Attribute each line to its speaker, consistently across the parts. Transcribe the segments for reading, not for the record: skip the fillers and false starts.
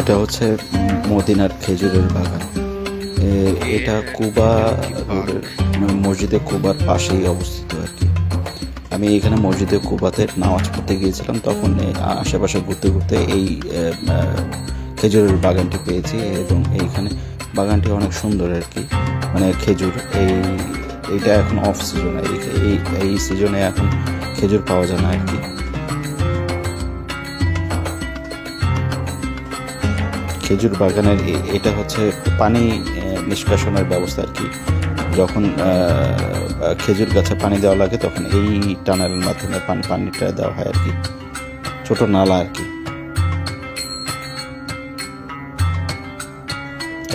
Speaker 1: এটা হচ্ছে মদিনার খেজুরের বাগান। এটা কুবা রোডের মসজিদে কুবার পাশেই অবস্থিত আর কি। আমি এখানে মসজিদে কুবাতে নামাজ পড়তে গিয়েছিলাম, তখন আশেপাশে ঘুরতে ঘুরতে এই খেজুরের বাগানটি পেয়েছি, এবং এইখানে বাগানটি অনেক সুন্দর আর কি। মানে খেজুর এইটা এখন অফ সিজন, এই সিজনে এখন খেজুর পাওয়া যায় না আর কি। খেজুর বাগানের এটা হচ্ছে পানি নিষ্কাশনের ব্যবস্থা আর কি। যখন খেজুর গাছে পানি দেওয়া লাগে তখন এই টানেলের মাধ্যমে পানিটা দেওয়া হয় আর কি, ছোট নালা আর কি।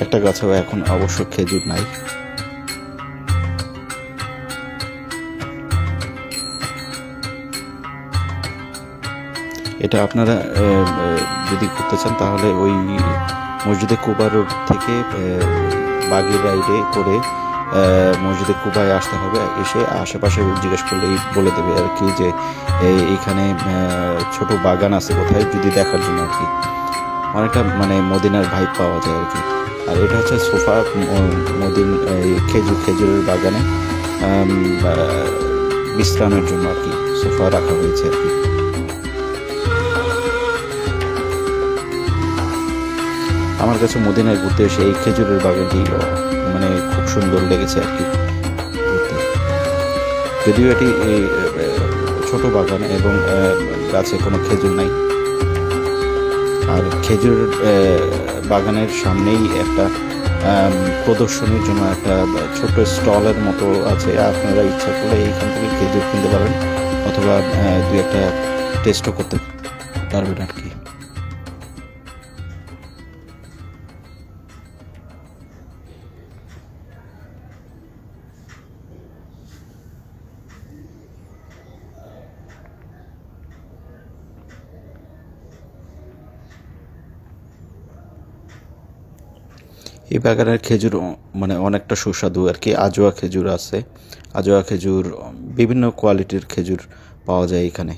Speaker 1: একটা গাছেও এখন অবশ্য খেজুর নাই। এটা আপনারা যদি ঘুরতে চান তাহলে ওই মসজিদে কুবা রোড থেকে বাগি রাইডে করে মসজিদে কুবায় আসতে হবে। এসে আশেপাশে জিজ্ঞেস করলেই বলে দেবে আর কি যে এইখানে ছোট বাগান আছে কোথায়, যদি দেখার জন্য আর কি। অনেকটা মানে মদিনার ভাইব পাওয়া যায় আর কি। আর এটা হচ্ছে সোফা খেজুরের বাগানে বিশ্রামের জন্য আর কি সোফা রাখা হয়েছে আর কি। আমার কাছে মদিনায় ঘুরতে এসে এই খেজুরের বাগানটি মানে খুব সুন্দর লেগেছে আর কি ঘুরতে। যদিও এটি ছোট বাগান এবং গাছে কোনো খেজুর নাই। আর খেজুর বাগানের সামনেই একটা প্রদর্শনীর জন্য একটা ছোট স্টলের মতো আছে। আপনারা ইচ্ছা করলে এইখান থেকে খেজুর কিনতে পারেন, অথবা দুই একটা টেস্টও করতে পারবেন আর কি। এই বাগানের খেজুর মানে অনেকটা সুস্বাদু আর কি। আজোয়া খেজুর আছে, আজোয়া খেজুর, বিভিন্ন কোয়ালিটির খেজুর পাওয়া যায় এখানে।